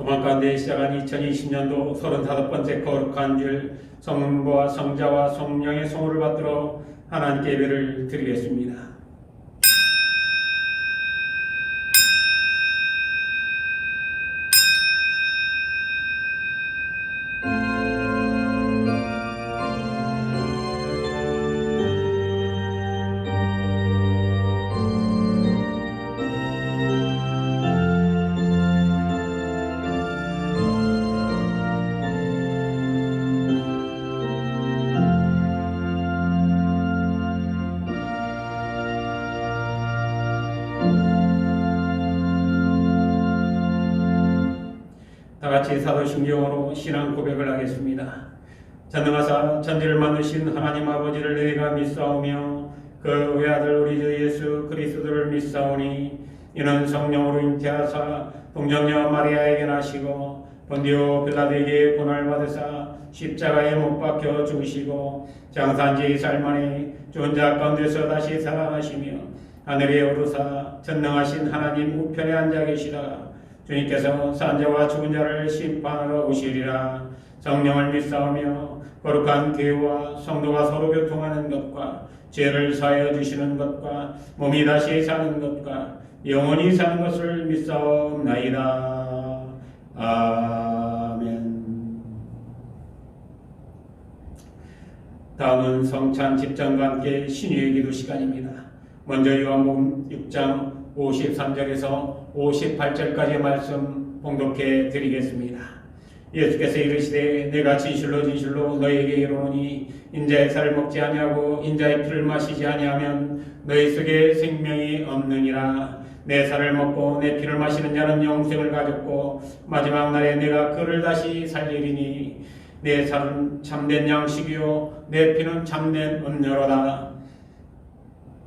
도망 가운데 시작한 2020년도 35번째 거룩한 주일 성문과 성자와 성령의 성호를 받들어 하나님께 예배를 드리겠습니다. 다같이 사도신경으로 신앙 고백을 하겠습니다. 전능하사 천지를 만드신 하나님 아버지를 내가 믿사오며 그 외아들 우리 주 예수 그리스도를 믿사오니 이는 성령으로 잉태하사 동정녀 마리아에게 나시고 본디오 빌라도에게 고난을 받으사 십자가에 못 박혀 죽으시고 장사한 지 2살 만에 죽은 자 가운데서 다시 살아나시며 하늘에 오르사 전능하신 하나님 우편에 앉아 계시다가 주님께서 산자와 죽은 자를 심판하러 오시리라. 성령을 믿사오며 거룩한 교회와 성도가 서로 교통하는 것과 죄를 사하여 주시는 것과 몸이 다시 사는 것과 영원히 사는 것을 믿사옵나이다. 아멘. 다음은 성찬 집전과 함께 신유의 기도 시간입니다. 먼저 요한복음 6장 53절에서 58절까지의 말씀 봉독해 드리겠습니다. 예수께서 이르시되 내가 진실로 진실로 너희에게 이르노니 인자의 살을 먹지 아니하고 인자의 피를 마시지 아니하면 너희 속에 생명이 없느니라. 내 살을 먹고 내 피를 마시는 자는 영생을 가졌고 마지막 날에 내가 그를 다시 살리리니 내 살은 참된 양식이요 내 피는 참된 음료로다.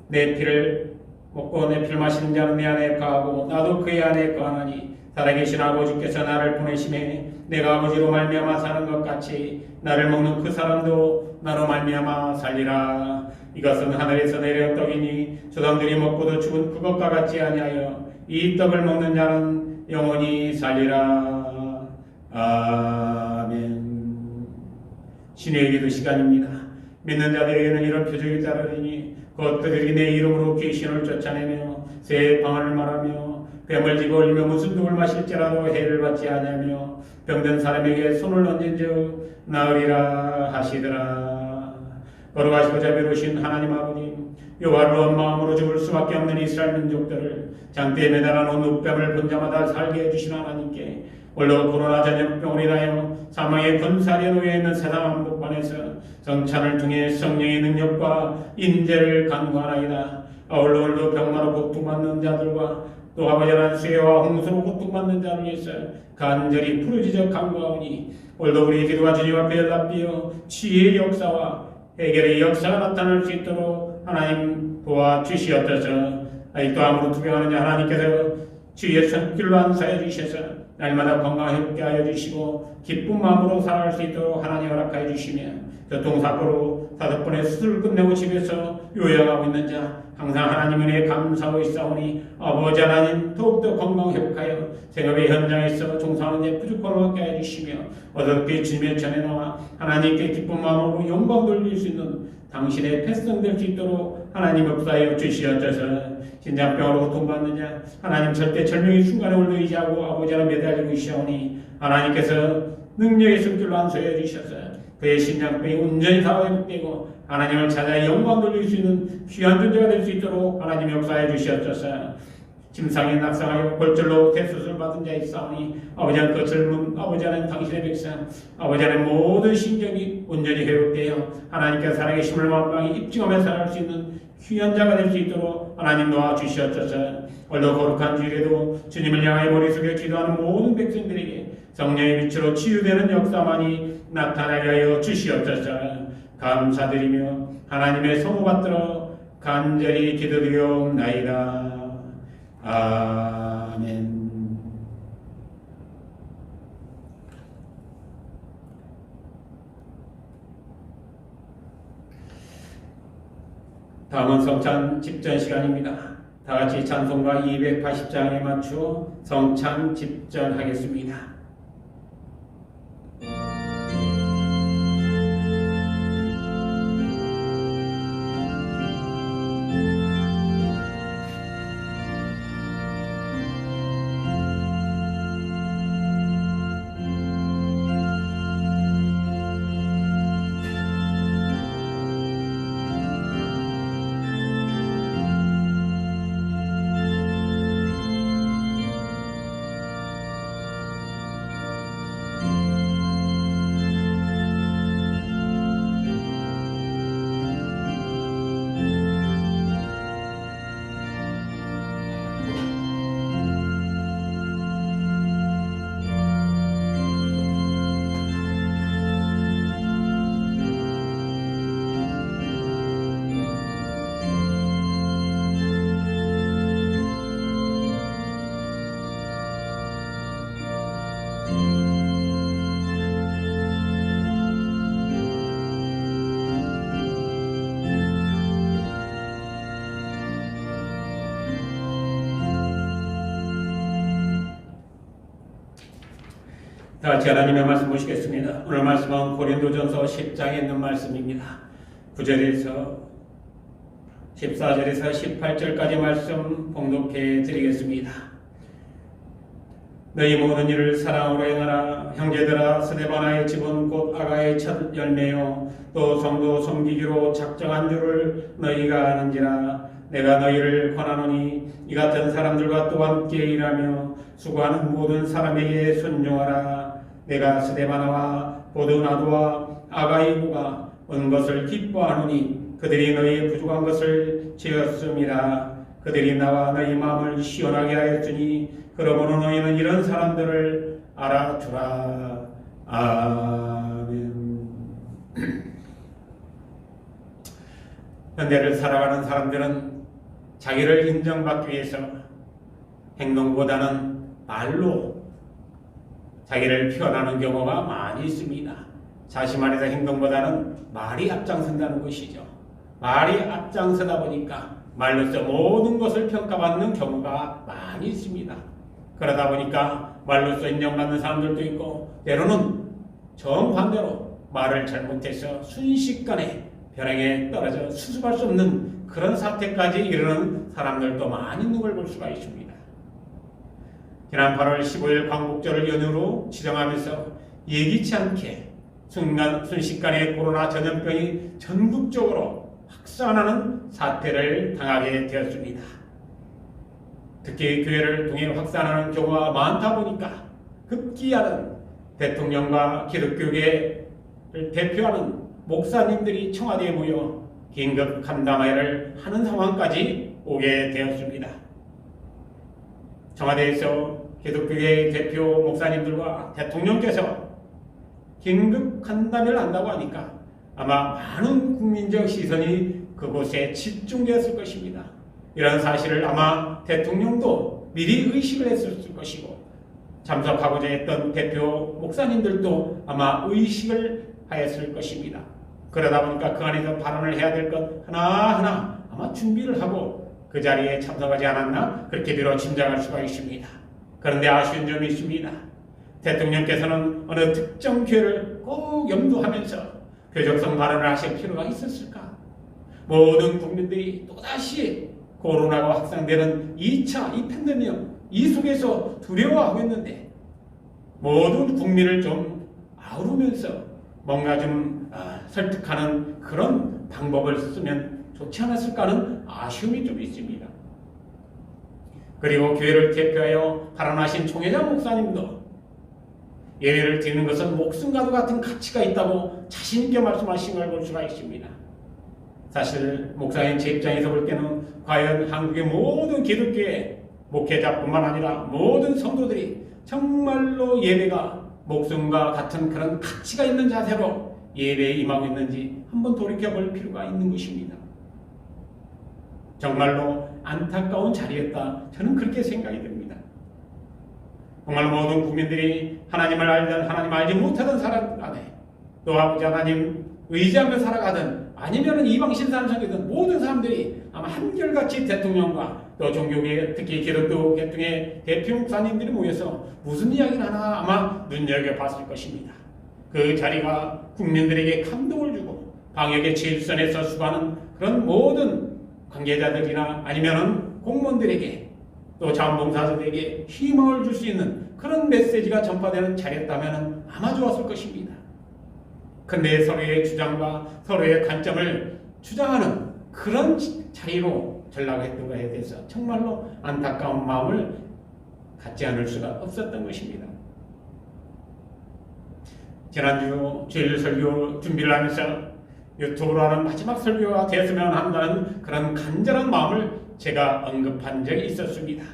내 피를 먹고 내 피를 마시는 자는 내 안에 거하고 나도 그의 안에 거하나니 살아계신 아버지께서 나를 보내심에 내가 아버지로 말미암아 사는 것 같이 나를 먹는 그 사람도 나로 말미암아 살리라. 이것은 하늘에서 내려온 떡이니 조상들이 먹고도 죽은 그것과 같지 아니하여 이 떡을 먹는 자는 영원히 살리라. 아멘. 신의 기도 시간입니다. 믿는 자들에게는 이런 표적이 따르리니 곧 그들이 내 이름으로 귀신을 쫓아내며 새 방언을 말하며 뱀을 집어올리며 무슨 독을 마실지라도 해를 받지 아니하며 병든 사람에게 손을 얹은즉 나으리라 하시더라. 거룩하시고 자비로우신 하나님 아버지, 요한로운 마음으로 죽을 수밖에 없는 이스라엘 민족들을 장대에 매달아 놓은 늑뱀을 본 자마다 살게 해주신 하나님께 원로 코로나 전염병으로 인하여 사망의 권살에 놓여 있는 세상 한복판에서 성찬을 통해 성령의 능력과 인재를 간구하나이다. 아울러 오늘도 병마로 고통받는 자들과 또 아버지 하나님 수해와 홍수로 고통받는 자를 위해서 간절히 부르짖어 간구하오니 오늘도 우리 기도가 주님 앞에 연락되어 치유의 역사와 해결의 역사가 나타날 수 있도록 하나님 도와주시옵소서. 아직도 아무로 투병하는 자 하나님께서 주의 손길로 안사해 주셔서 날마다 건강하게 하여 주시고 기쁜 마음으로 살아갈 수 있도록 하나님 허락하여 주시며 교통사고로 5번의 수술을 끝내고 집에서 요양하고 있는 자 항상 하나님 은혜에 감사하고 있사오니 아버지 하나님 더욱더 건강 회복하여 생업의 현장에서 종사하는 데 부족함을 얻게 해주시며 어떻게 주님의 전에 나와 하나님께 기쁜 마음으로 영광 돌릴 수 있는 당신의 백성될 수 있도록 하나님 역사하여 주시옵소서. 신장병으로 고통받는 자 하나님 절대 절명의 순간에 올려 의지하고 아버지 하나님 매달리고 있사오니 하나님께서 능력의 손길로 안수해 주셔서 그의 신장병이 온전히 다 회복되고 하나님을 찾아 영광 돌릴 수 있는 귀한 존재가 될 수 있도록 하나님 역사해 주시옵소서. 침상에 낙상하여 골절로 대수술 받은 자 있사오니 아버지 하나님 그 젊은 아버지 하나님 당신의 백성 아버지 하나님 모든 신경이 온전히 회복되어 하나님께서 살아계심을 만방히 입증하며 살아갈 수 있는 귀한 자가 될 수 있도록 하나님 도와주시옵소서. 오늘도 거룩한 주일에도 주님을 향하여 머릿속에 기도하는 모든 백성들에게 성령의 빛으로 치유되는 역사만이 나타나게 하여 주시옵소서. 감사드리며 하나님의 성호 받들어 간절히 기도드리옵나이다. 아멘. 다음은 성찬 집전 시간입니다. 다같이 찬송가 280장에 맞추어 성찬 집전하겠습니다. 다 같이 하나님의 말씀 보시겠습니다. 오늘 말씀은 고린도전서 10장에 있는 말씀입니다. 9절에서 14절에서 18절까지 말씀 봉독해 드리겠습니다. 너희 모든 일을 사랑으로 행하라. 형제들아, 스데바나의 집은 곧 아가의 첫 열매요 또 성도 섬기기로 작정한 줄을 너희가 아는지라. 내가 너희를 권하노니 이 같은 사람들과 또 함께 일하며 수고하는 모든 사람에게 순종하라. 내가 스데바나와 보드나도와 아가이고가 온 것을 기뻐하노니 그들이 너희의 부족한 것을 채웠음이라. 그들이 나와 너희 마음을 시원하게 하였으니 그러므로 너희는 이런 사람들을 알아주라. 아멘. 현대를 살아가는 사람들은 자기를 인정받기 위해서 행동보다는 말로 자기를 표현하는 경우가 많이 있습니다. 자신만의 행동보다는 말이 앞장선다는 것이죠. 말이 앞장서다 보니까 말로써 모든 것을 평가받는 경우가 많이 있습니다. 그러다 보니까 말로써 인정받는 사람들도 있고 때로는 정반대로 말을 잘못해서 순식간에 벼랑에 떨어져 수습할 수 없는 그런 사태까지 이르는 사람들도 많이 있는 걸 볼 수가 있습니다. 지난 8월 15일 광복절을 연휴로 지정하면서 예기치 않게 순식간에 코로나 전염병이 전국적으로 확산하는 사태를 당하게 되었습니다. 특히 교회를 통해 확산하는 경우가 많다 보니까 급기야는 대통령과 기독교계를 대표하는 목사님들이 청와대에 모여 긴급 간담회를 하는 상황까지 오게 되었습니다. 청와대에서 기독교계 대표 목사님들과 대통령께서 긴급 간담회를 한다고 하니까 아마 많은 국민적 시선이 그곳에 집중되었을 것입니다. 이런 사실을 아마 대통령도 미리 의식을 했을 것이고 참석하고자 했던 대표 목사님들도 아마 의식을 하였을 것입니다. 그러다 보니까 그 안에서 발언을 해야 될 것 하나하나 아마 준비를 하고 그 자리에 참석하지 않았나 그렇게 비로 짐작할 수가 있습니다. 그런데 아쉬운 점이 있습니다. 대통령께서는 어느 특정 교회를 꼭 염두하면서 교적성 발언을 하실 필요가 있었을까? 모든 국민들이 또다시 코로나가 확산되는 2차 이 팬데믹 이 속에서 두려워하고 있는데 모든 국민을 좀 아우르면서 뭔가 좀 설득하는 그런 방법을 쓰면 좋지 않았을까 하는 아쉬움이 좀 있습니다. 그리고 교회를 대표하여 발언하신 총회자 목사님도 예배를 드리는 것은 목숨과도 같은 가치가 있다고 자신있게 말씀하신 걸 볼 수가 있습니다. 사실 목사인 제 입장에서 볼 때는 과연 한국의 모든 기독교의 목회자뿐만 아니라 모든 성도들이 정말로 예배가 목숨과 같은 그런 가치가 있는 자세로 예배에 임하고 있는지 한번 돌이켜볼 필요가 있는 것입니다. 정말로 안타까운 자리였다. 저는 그렇게 생각이 됩니다. 정말 모든 국민들이 하나님을 알든 하나님 알지 못하던 사람 간에 또 아버지 하나님 의지하며 살아가든 아니면 이방 신사람성이든 모든 사람들이 아마 한결같이 대통령과 또 종교계 특히 기독교 계통의 대표 목사님들이 모여서 무슨 이야기를 하나 아마 눈여겨봤을 것입니다. 그 자리가 국민들에게 감동을 주고 방역의 질선에서 수고하는 그런 모든 관계자들이나 아니면은 공무원들에게 또 자원봉사자들에게 희망을 줄 수 있는 그런 메시지가 전파되는 자리였다면 아마 좋았을 것입니다. 근데 서로의 주장과 서로의 관점을 주장하는 그런 자리로 전락했던 것에 대해서 정말로 안타까운 마음을 갖지 않을 수가 없었던 것입니다. 지난주 주일 설교 준비를 하면서 유튜브로 하는 마지막 설교가 되었으면 한다는 그런 간절한 마음을 제가 언급한 적이 있었습니다.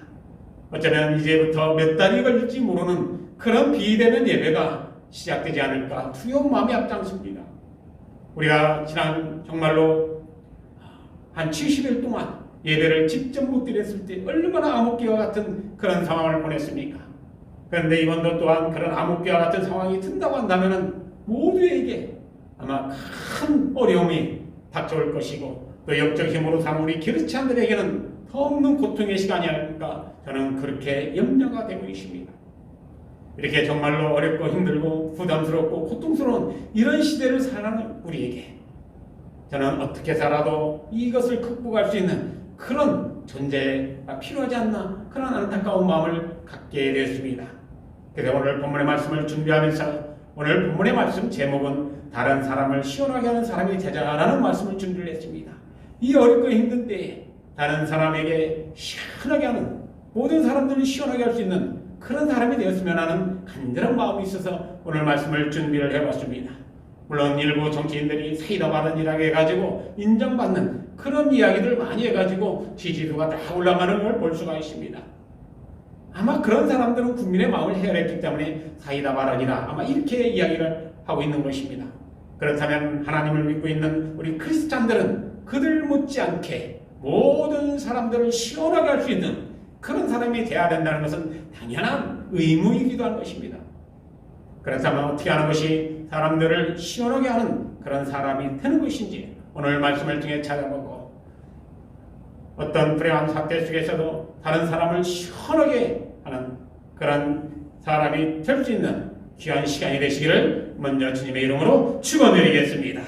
어쩌면 이제부터 몇 달이 걸릴지 모르는 그런 비대면 예배가 시작되지 않을까 두려운 마음이 앞장섭니다. 우리가 지난 정말로 한 70일 동안 예배를 직접 못 드렸을 때 얼마나 암흑기와 같은 그런 상황을 보냈습니까? 그런데 이번도 또한 그런 암흑기와 같은 상황이 든다고 한다면 모두에게 아마 큰 어려움이 닥쳐올 것이고 또 영적 힘으로 사는 우리 기르치안들에게는 더 없는 고통의 시간이 아닐까 저는 그렇게 염려가 되고 있습니다. 이렇게 정말로 어렵고 힘들고 부담스럽고 고통스러운 이런 시대를 살아가는 우리에게 저는 어떻게 살아도 이것을 극복할 수 있는 그런 존재가 필요하지 않나, 그런 안타까운 마음을 갖게 됐습니다. 그래서 오늘 본문의 말씀을 준비하면서 오늘 본문의 말씀 제목은 다른 사람을 시원하게 하는 사람이 되자라는 말씀을 준비를 했습니다. 이 어렵고 힘든 때에 다른 사람에게 시원하게 하는, 모든 사람들을 시원하게 할 수 있는 그런 사람이 되었으면 하는 간절한 마음이 있어서 오늘 말씀을 준비를 해봤습니다. 물론 일부 정치인들이 사이다 발언이라고 해가지고 인정받는 그런 이야기들 많이 해가지고 지지도가 다 올라가는 걸 볼 수가 있습니다. 아마 그런 사람들은 국민의 마음을 헤아렸기 때문에 사이다 발언이다, 아마 이렇게 이야기를 하고 있는 것입니다. 그렇다면 하나님을 믿고 있는 우리 크리스찬들은 그들 못지않게 모든 사람들을 시원하게 할 수 있는 그런 사람이 되어야 된다는 것은 당연한 의무이기도 한 것입니다. 그렇다면 어떻게 하는 것이 사람들을 시원하게 하는 그런 사람이 되는 것인지 오늘 말씀을 통해 찾아보고, 어떤 불행한 사태 속에서도 다른 사람을 시원하게 하는 그런 사람이 될 수 있는 귀한 시간이 되시기를 먼저 주님의 이름으로 축원드리겠습니다.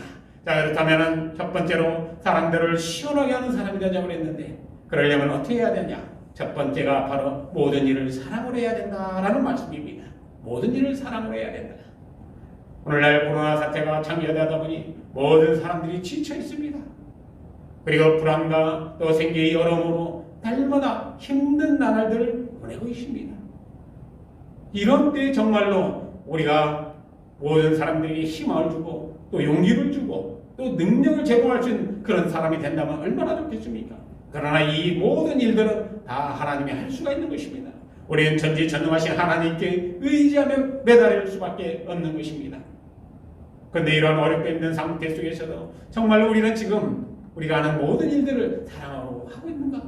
자, 그렇다면 첫 번째로 사람들을 시원하게 하는 사람이 되자고 했는데, 그러려면 어떻게 해야 되냐? 첫 번째가 바로 모든 일을 사랑으로 해야 된다라는 말씀입니다. 모든 일을 사랑으로 해야 된다. 오늘날 코로나 사태가 장기화되다 보니 모든 사람들이 지쳐 있습니다. 그리고 불안과 또 생계의 어려움으로 날마다 힘든 나날들을 보내고 있습니다. 이런 때 정말로 우리가 모든 사람들에게 희망을 주고 또 용기를 주고 또 능력을 제공할 수 있는 그런 사람이 된다면 얼마나 좋겠습니까? 그러나 이 모든 일들은 다 하나님이 할 수가 있는 것입니다. 우리는 전지전능하신 하나님께 의지하며 매달릴 수밖에 없는 것입니다. 그런데 이런 어렵고 힘든 상태 속에서도 정말로 우리는 지금 우리가 하는 모든 일들을 사랑으로 하고 있는가?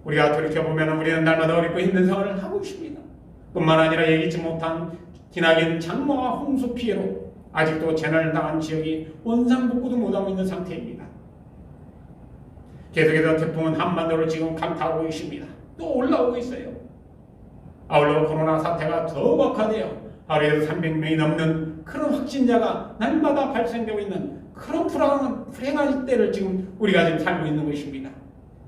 우리가 돌이켜보면 우리는 날마다 어렵고 힘든 생활을 하고 있습니다. 뿐만 아니라 예기치 못한 기나긴 장마와 홍수 피해로 아직도 재난을 당한 지역이 원상복구도 못하고 있는 상태입니다. 계속해서 태풍은 한반도를 지금 강타하고 있습니다. 또 올라오고 있어요. 아울러 코로나 사태가 더 악화되어 하루에도 300명이 넘는 그런 확진자가 날마다 발생되고 있는 그런 불행한 때를 지금 우리가 지금 살고 있는 것입니다.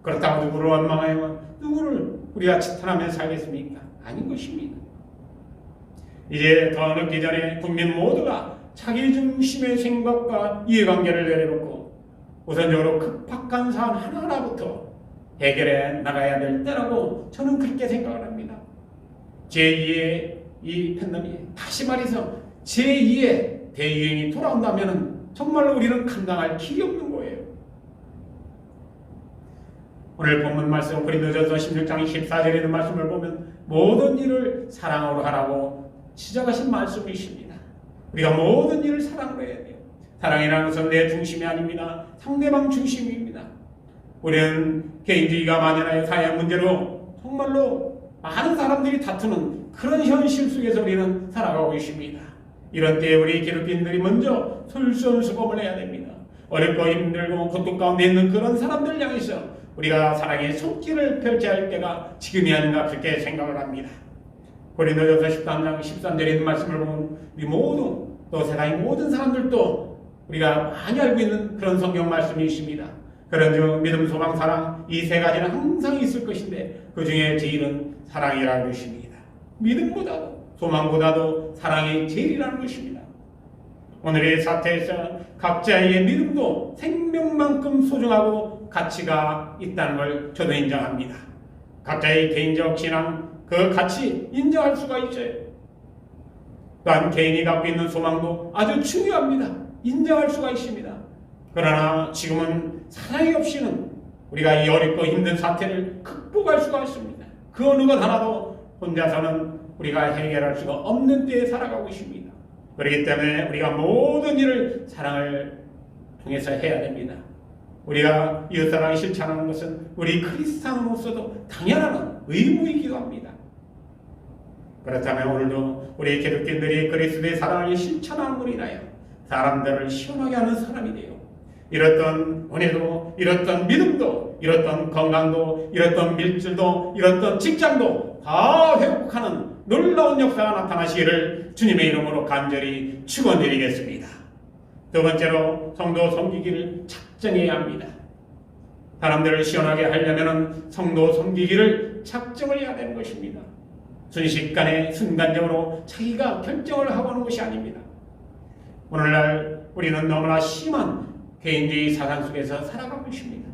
그렇다고 누구를 원망하여 누구를 우리가 치탄하며 살겠습니까? 아닌 것입니다. 이제 더 늦기 전에 국민 모두가 자기 중심의 생각과 이해관계를 내려놓고 우선적으로 급박한 사안 하나하나부터 해결해 나가야 될 때라고 저는 그렇게 생각을 합니다. 제2의 이 팬데믹, 다시 말해서 제2의 대유행이 돌아온다면 정말로 우리는 감당할 길이 없는 거예요. 오늘 본문 말씀 고린도전서 16장 14절에 있는 말씀을 보면 모든 일을 사랑으로 하라고 지적하신 말씀이 있습니다. 우리가 모든 일을 사랑으로 해야 돼요. 사랑이라는 것은 내 중심이 아닙니다. 상대방 중심입니다. 우리는 개인주의가 만연하여 사회 문제로 정말로 많은 사람들이 다투는 그런 현실 속에서 우리는 살아가고 있습니다. 이런 때에 우리 기독교인들이 먼저 솔선수범을 해야 됩니다. 어렵고 힘들고 고통 가운데 있는 그런 사람들을 향해서 우리가 사랑의 손길을 펼쳐야 할 때가 지금이 아닌가 그렇게 생각을 합니다. 고린도전서 13장 13절에 있는 말씀을 보면 우리 모두 또 세상의 모든 사람들도 우리가 많이 알고 있는 그런 성경 말씀이 있습니다. 그런즉 믿음, 소망, 사랑 이 세 가지는 항상 있을 것인데 그 중에 제일은 사랑이라는 것입니다. 믿음보다도 소망보다도 사랑이 제일이라는 것입니다. 오늘의 사태에서 각자의 믿음도 생명만큼 소중하고 가치가 있다는 걸 저도 인정합니다. 각자의 개인적 신앙 그 가치 인정할 수가 있어요. 또한 개인이 갖고 있는 소망도 아주 중요합니다. 인정할 수가 있습니다. 그러나 지금은 사랑이 없이는 우리가 이 어렵고 힘든 사태를 극복할 수가 없습니다. 그 어느 것 하나도 혼자서는 우리가 해결할 수가 없는 때에 살아가고 있습니다. 그렇기 때문에 우리가 모든 일을 사랑을 통해서 해야 됩니다. 우리가 이웃사랑을 실천하는 것은 우리 크리스찬으로서도 당연한 의무이기도 합니다. 그렇다면 오늘도 우리 기독교인들이 그리스도의 사랑을 실천함으로 인하여 사람들을 시원하게 하는 사람이 되어 잃었던 은혜도, 잃었던 믿음도, 잃었던 건강도, 잃었던 밀질도, 잃었던 직장도 다 회복하는 놀라운 역사가 나타나시기를 주님의 이름으로 간절히 축원드리겠습니다. 두 번째로 성도 섬기기를 작정해야 합니다. 사람들을 시원하게 하려면 성도 섬기기를 작정을 해야 되는 것입니다. 순식간에 순간적으로 자기가 결정을 하고 하는 것이 아닙니다. 오늘날 우리는 너무나 심한 개인주의 사상 속에서 살아가고 있습니다.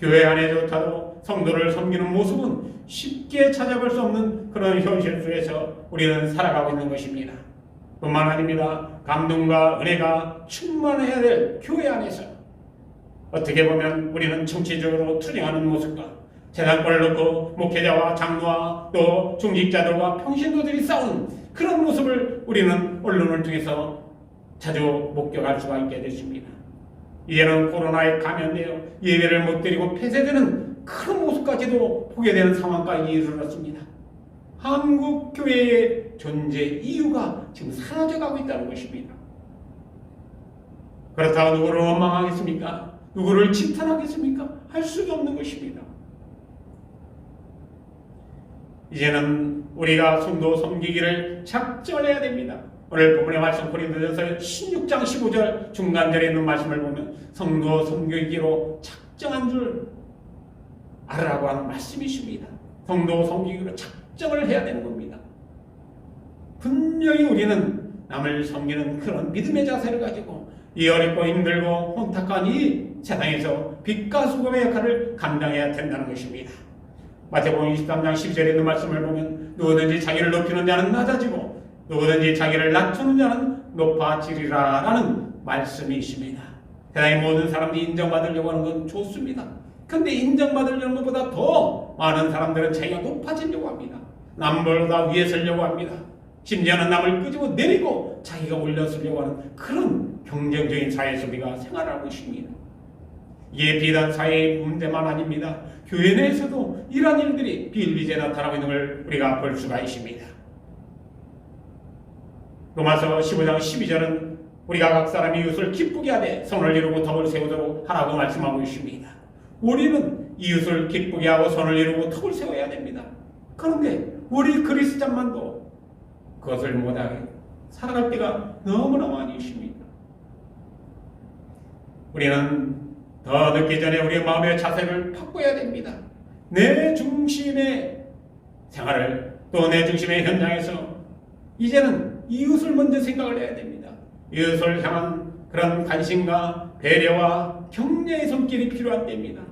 교회 안에조차도 성도를 섬기는 모습은 쉽게 찾아볼 수 없는 그런 현실 속에서 우리는 살아가고 있는 것입니다. 뿐만 아닙니다. 감동과 은혜가 충만해야 될 교회 안에서 어떻게 보면 우리는 정치적으로 투쟁하는 모습과 재단권을 놓고 목회자와 장로와 또 중직자들과 평신도들이 싸우는 그런 모습을 우리는 언론을 통해서 자주 목격할 수가 있게 됐습니다. 이제는 코로나에 감염되어 예배를 못 드리고 폐쇄되는 그런 모습까지도 보게 되는 상황까지 이르렀습니다. 한국 교회의 존재 이유가 지금 사라져가고 있다는 것입니다. 그렇다고 누구를 원망하겠습니까? 누구를 칭찬하겠습니까? 할 수도 없는 것입니다. 이제는 우리가 성도 섬기기를 작정을 해야 됩니다. 오늘 본문의 말씀 고린도전서 16장 15절 중간절에 있는 말씀을 보면 성도 섬기기로 작정한 줄 알으라고 하는 말씀이십니다. 성도 섬기기로 작정을 해야 되는 겁니다. 분명히 우리는 남을 섬기는 그런 믿음의 자세를 가지고 이 어렵고 힘들고 혼탁한 이 세상에서 빛과 소금의 역할을 감당해야 된다는 것입니다. 마태복음 23장 12절에 있는 말씀을 보면 누구든지 자기를 높이는 자는 낮아지고 누구든지 자기를 낮추는 자는 높아지리라 라는 말씀이 있습니다. 세상의 모든 사람들이 인정받으려고 하는 건 좋습니다. 그런데 인정받으려는 것보다 더 많은 사람들은 자기가 높아지려고 합니다. 남보다 위에 서려고 합니다. 심지어는 남을 끄집어 내리고 자기가 올려서려고 하는 그런 경쟁적인 사회에서 우리가 생활하고 있습니다. 이게 비단 사회의 문제만 아닙니다. 교회 내에서도 이러한 일들이 비일비재에 나타나고 있는 걸 우리가 볼 수가 있습니다. 로마서 15장 12절은 우리가 각 사람이 이웃을 기쁘게 하되 선을 이루고 덕을 세우도록 하라고 말씀하고 있습니다. 우리는 이웃을 기쁘게 하고 선을 이루고 덕을 세워야 됩니다. 그런데 우리 그리스도인만도 그것을 못하게 살아갈 때가 너무나 많이 있습니다. 우리는 더 늦기 전에 우리의 마음의 자세를 바꿔야 됩니다. 내 중심의 생활을 또 내 중심의 현장에서 이제는 이웃을 먼저 생각을 해야 됩니다. 이웃을 향한 그런 관심과 배려와 격려의 손길이 필요한 때입니다.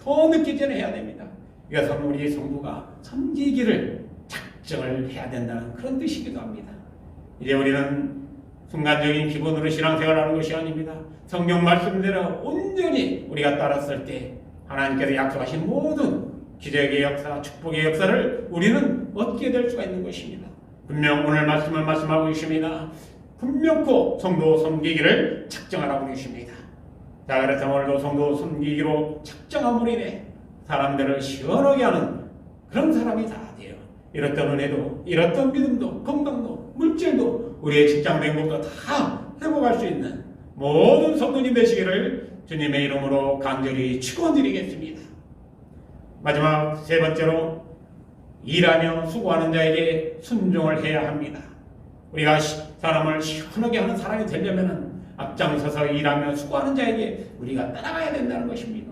더 늦기 전에 해야 됩니다. 이것은 우리 성도가 섬기기를 작정을 해야 된다는 그런 뜻이기도 합니다. 이제 우리는 순간적인 기본으로 신앙생활하는 것이 아닙니다. 성경 말씀대로 온전히 우리가 따랐을 때 하나님께서 약속하신 모든 기적의 역사, 축복의 역사를 우리는 얻게 될 수가 있는 것입니다. 분명 오늘 말씀을 말씀하고 있습니다. 분명코 성도 섬기기를 작정하라고 계십니다. 자, 그래서 오늘도 성도 섬기기로 작정함으로 인해 사람들을 시원하게 하는 그런 사람이 다 돼요. 잃었던 은혜도, 잃었던 믿음도, 건강도, 물질도, 우리의 직장 행복도 다 회복할 수 있는 모든 성도님 되시기를 주님의 이름으로 간절히 축원드리겠습니다. 마지막 세 번째로 일하며 수고하는 자에게 순종을 해야 합니다. 우리가 사람을 시원하게 하는 사람이 되려면 앞장서서 일하며 수고하는 자에게 우리가 따라가야 된다는 것입니다.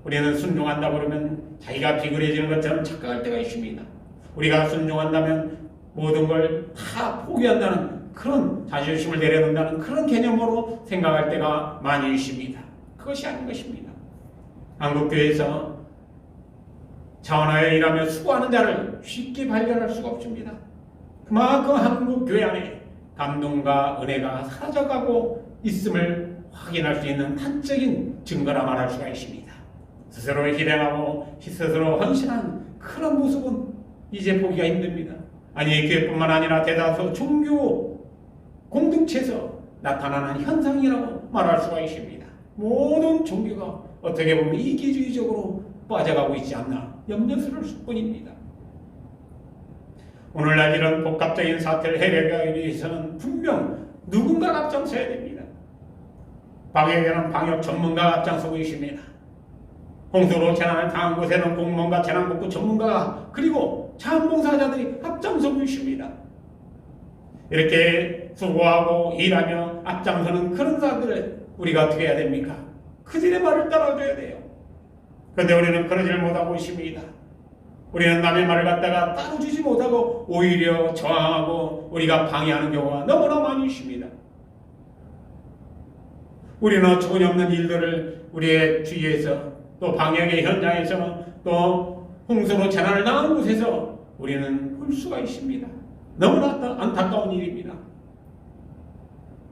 우리는 순종한다 그러면 자기가 비굴해지는 것처럼 착각할 때가 있습니다. 우리가 순종한다면 모든 걸 다 포기한다는 그런 자존심을 내려놓는다는 그런 개념으로 생각할 때가 많이 있습니다. 그것이 아닌 것입니다. 한국교회에서 자원하여 일하며 수고하는 자를 쉽게 발견할 수가 없습니다. 그만큼 한국교회 안에 감동과 은혜가 사라져가고 있음을 확인할 수 있는 단적인 증거라 말할 수가 있습니다. 스스로 희생하고 스스로 헌신한 그런 모습은 이제 보기가 힘듭니다. 아니, 교회뿐만 아니라 대다수 종교 공동체에서 나타나는 현상이라고 말할 수가 있습니다. 모든 종교가 어떻게 보면 이기주의적으로 빠져가고 있지 않나 염려스러울 뿐입니다. 오늘날 이런 복합적인 사태를 해결하기 위해서는 분명 누군가가 앞장서야 됩니다. 방역에는 방역 전문가가 앞장서고 있습니다. 홍수로 재난을 당한 곳에는 공무원과 재난복구 전문가가 그리고 자원봉사자들이 앞장서고 있습니다. 이렇게 수고하고 일하며 앞장서는 그런 사람들을 우리가 어떻게 해야 됩니까? 그들의 말을 따라줘야 돼요. 그런데 우리는 그러지를 못하고 있습니다. 우리는 남의 말을 갖다가 따라주지 못하고 오히려 저항하고 우리가 방해하는 경우가 너무나 많이 있습니다. 우리는 어처구니없는 일들을 우리의 주위에서 또 방역의 현장에서 또 홍수로 재난을 당한 곳에서 우리는 볼 수가 있습니다. 너무나 안타까운 일입니다.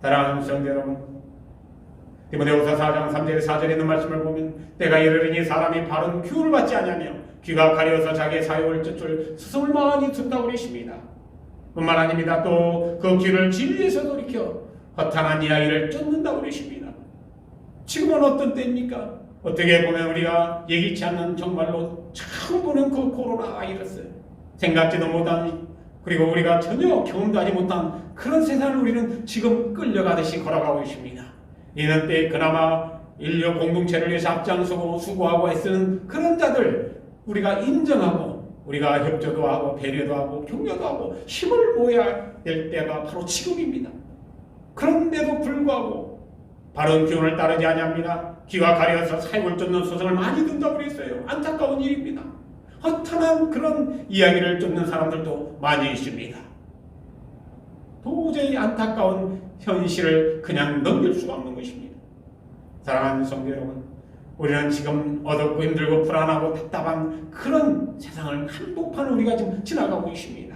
사랑하는 성도 여러분, 디모데후서 4장 3절 4절에 있는 말씀을 보면 때가 이르리니 사람이 바른 교훈을 받지 아니하며 귀가 가려서 자기의 사욕을 쫓을 스승을 많이 둔다고 그러십니다. 뿐만 아닙니다. 또 그 귀를 진리에서 돌이켜 허탄한 이야기를 쫓는다고 그러십니다. 지금은 어떤 때입니까? 어떻게 보면 우리가 예기치 않는 정말로 처음 보는 그 코로나 바이러스, 생각지도 못한 그리고 우리가 전혀 경험도 하지 못한 그런 세상을 우리는 지금 끌려가듯이 걸어가고 있습니다. 이는 때 그나마 인류 공동체를 위해서 앞장서고 수고하고 애쓰는 그런 자들 우리가 인정하고 우리가 협조도 하고 배려도 하고 격려도 하고 힘을 모아야 될 때가 바로 지금입니다. 그런데도 불구하고 바른 기운을 따르지 아니합니다. 귀가 가려서 사욕을 쫓는 소송을 많이 든다고 그랬어요. 안타까운 일입니다. 허탄한 그런 이야기를 쫓는 사람들도 많이 있습니다. 도저히 안타까운 현실을 그냥 넘길 수가 없는 것입니다. 사랑하는 성도 여러분, 우리는 지금 어둡고 힘들고 불안하고 답답한 그런 세상을 한복판 우리가 지금 지나가고 있습니다.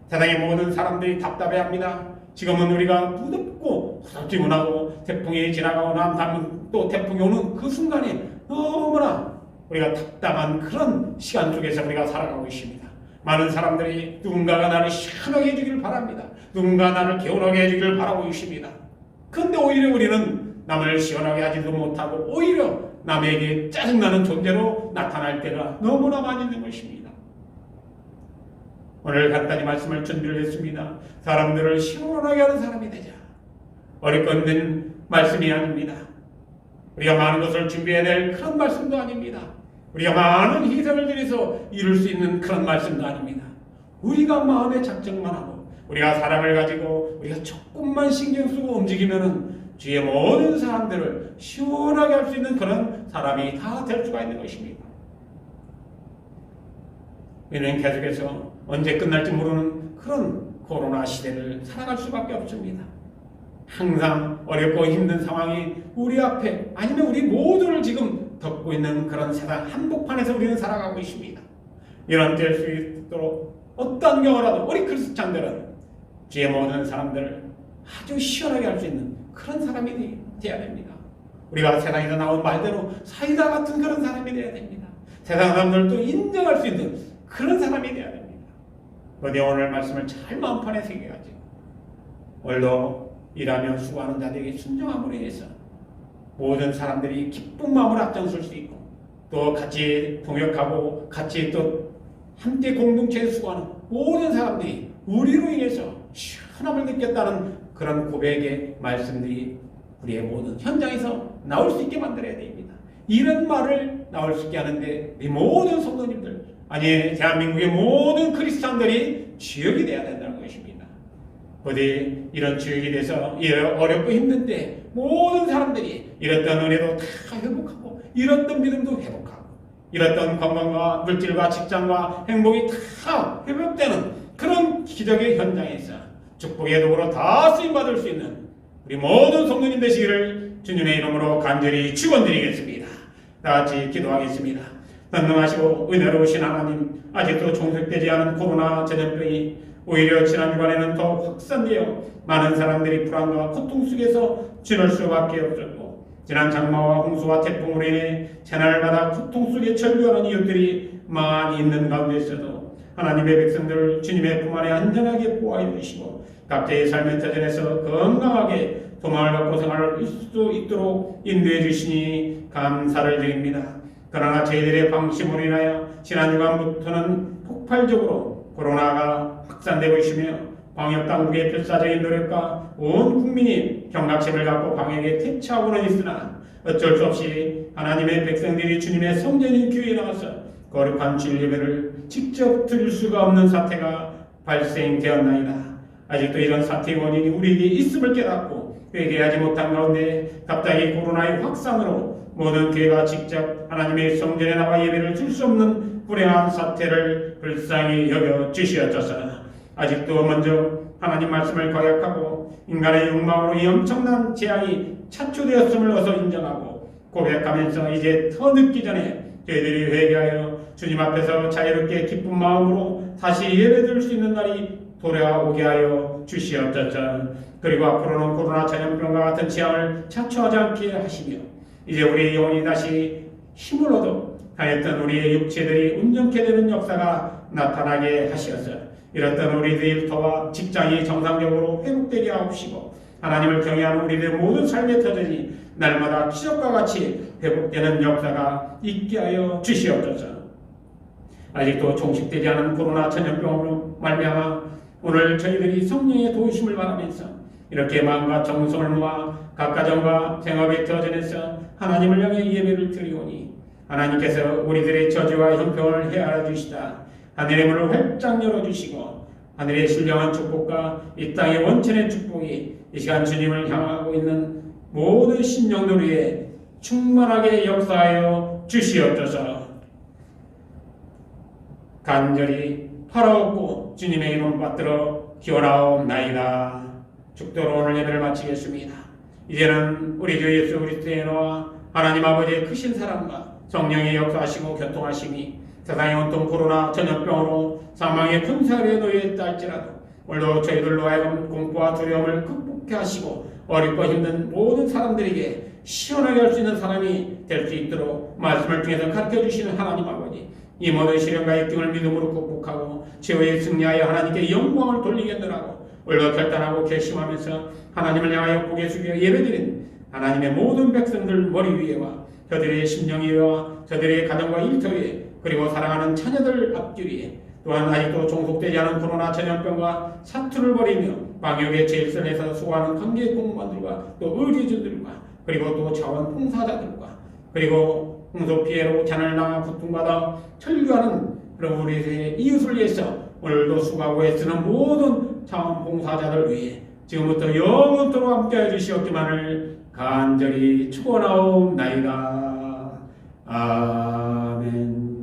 세상의 모든 사람들이 답답해합니다. 지금은 우리가 무덥고 후덥지근하고 태풍이 지나가고 난 다음에 또 태풍이 오는 그 순간에 너무나 우리가 답답한 그런 시간 속에서 우리가 살아가고 있습니다. 많은 사람들이 누군가가 나를 시원하게 해주기를 바랍니다. 누군가 나를 개운하게 해주기를 바라고 있습니다. 그런데 오히려 우리는 남을 시원하게 하지도 못하고 오히려 남에게 짜증나는 존재로 나타날 때가 너무나 많이 있는 것입니다. 오늘 간단히 말씀을 준비를 했습니다. 사람들을 시원하게 하는 사람이 되자. 어렵고 힘든 말씀이 아닙니다. 우리가 많은 것을 준비해야 될 그런 말씀도 아닙니다. 우리가 많은 희생을 들여서 이룰 수 있는 그런 말씀도 아닙니다. 우리가 마음의 작정만 하고 우리가 사랑을 가지고 우리가 조금만 신경 쓰고 움직이면은 주위의 모든 사람들을 시원하게 할 수 있는 그런 사람이 다 될 수가 있는 것입니다. 우리는 계속해서 언제 끝날지 모르는 그런 코로나 시대를 살아갈 수밖에 없습니다. 항상 어렵고 힘든 상황이 우리 앞에 아니면 우리 모두를 지금 덮고 있는 그런 세상 한복판에서 우리는 살아가고 있습니다. 이런 될 수 있도록 어떤 경우라도 우리 크리스찬들은 주의 모든 사람들을 아주 시원하게 할 수 있는 그런 사람이 되어야 됩니다. 우리가 세상에서 나온 말대로 사이다 같은 그런 사람이 되어야 됩니다. 세상 사람들도 인정할 수 있는 그런 사람이 되어야 됩니다. 어디 오늘 말씀을 잘 마음판에 새겨가지고 오늘도 일하며 수고하는 자들에게 순종함으로 인해서 모든 사람들이 기쁜 마음으로 앞장설 수 있고 또 같이 동역하고 같이 또 함께 공동체에 수고하는 모든 사람들이 우리로 인해서 시원함을 느꼈다는 그런 고백의 말씀들이 우리의 모든 현장에서 나올 수 있게 만들어야 됩니다. 이런 말을 나올 수 있게 하는데 우리 모든 성도님들 아니 대한민국의 모든 크리스찬들이 주역이 되어야 된다는 것입니다. 어디 이런 주역이 돼서 어렵고 힘든 때 모든 사람들이 잃었던 은혜도 다 회복하고 잃었던 믿음도 회복하고 잃었던 건강과 물질과 직장과 행복이 다 회복되는 그런 기적의 현장에서 축복의 도구로 다 쓰임받을 수 있는 우리 모든 성도님 되시기를 주님의 이름으로 간절히 축원드리겠습니다. 다같이 기도하겠습니다. 전능하시고 은혜로우신 하나님, 아직도 종식되지 않은 코로나 전염병이 오히려 지난 주간에는 더 확산되어 많은 사람들이 불안과 고통 속에서 지낼 수밖에 없었고 지난 장마와 홍수와 태풍으로 인해 재난을 받아 고통 속에 절규하는 이웃들이 많이 있는 가운데서도 하나님의 백성들 주님의 품 안에 안전하게 보호해 주시고 각자의 삶의 터전에서 건강하게 도망을 받고 생활할 수 있도록 인도해 주시니 감사를 드립니다. 그러나 저희들의 방심으로 인하여 지난 주간부터는 폭발적으로 코로나가 확산되고 있으며 방역당국의 필사적인 노력과 온 국민이 경각심을 갖고 방역에 태치하고는 있으나 어쩔 수 없이 하나님의 백성들이 주님의 성전인 교회에 나와서 거룩한 주일 예배를 직접 드릴 수가 없는 사태가 발생되었나이다. 아직도 이런 사태의 원인이 우리에게 있음을 깨닫고 회개하지 못한 가운데 갑자기 코로나의 확산으로 모든 교회가 직접 하나님의 성전에 나와 예배를 줄 수 없는 불행한 사태를 불쌍히 여겨 주시옵소서. 아직도 먼저 하나님 말씀을 거역하고 인간의 욕망으로 이 엄청난 재앙이 차초되었음을 어서 인정하고 고백하면서 이제 더 늦기 전에 저희들이 회개하여 주님 앞에서 자유롭게 기쁜 마음으로 다시 예배드릴 수 있는 날이 돌아오게 하여 주시옵소서. 그리고 앞으로는 코로나 전염병과 같은 재앙을 자초하지 않게 하시며 이제 우리의 영혼이 다시 힘을 얻어 하였던 우리의 육체들이 온전케 되는 역사가 나타나게 하시어서 이렇던 우리들의 일터와 직장이 정상적으로 회복되게 하옵시고 하나님을 경외하는 우리들의 모든 삶의 터전이 날마다 기적과 같이 회복되는 역사가 있게 하여 주시옵소서. 아직도 종식되지 않은 코로나 전염병으로 말미암아 오늘 저희들이 성령의 도우심을 바라면서 이렇게 마음과 정성을 모아 각 가정과 생업의 터전에서 하나님을 향해 예배를 드리오니 하나님께서 우리들의 저주와 형편을 헤아려 주시다 하늘의 문을 활짝 열어주시고 하늘의 신령한 축복과 이 땅의 원천의 축복이 이 시간 주님을 향하고 있는 모든 심령들 위에 충만하게 역사하여 주시옵소서. 간절히 팔아엎고 주님의 이름 받들어 기원하옵나이다. 축도로 오늘 예배를 마치겠습니다. 이제는 우리 주 예수 그리스도의 은혜와 하나님 아버지의 크신 사랑과 성령의 역사하시고 교통하심이 세상의 온통 코로나 전염병으로 사망의 군사에 놓여있다 할지라도 오늘도 저희들로 하여금 공포와 두려움을 극복해 하시고 어렵고 힘든 모든 사람들에게 시원하게 할 수 있는 사람이 될 수 있도록 말씀을 통해서 가르쳐 주시는 하나님 아버지, 이 모든 시련과 역경을 믿음으로 극복하고 최후에 승리하여 하나님께 영광을 돌리겠노라고 오늘도 결단하고 결심하면서 하나님을 향하여 고개 숙여 예배드린 하나님의 모든 백성들 머리 위에와 저들의 심령 위에와 저들의 가정과 일터 위에 그리고 사랑하는 자녀들 앞길 위에 또한 아직도 종속되지 않은 코로나 전염병과 사투를 벌이며 방역의 제일선에서 수고하는 관계 공무원들과 또 의료진들과 그리고 또 자원 봉사자들과 그리고 홍수 피해로 재난을 당하 고통받아 철교하는 그런 우리의 이웃을 위해서 오늘도 수고하고 애쓰는 모든 자원 봉사자들 위해 지금부터 영원토록 함께해 주시옵기만을 간절히 축원하옵나이다. 아멘.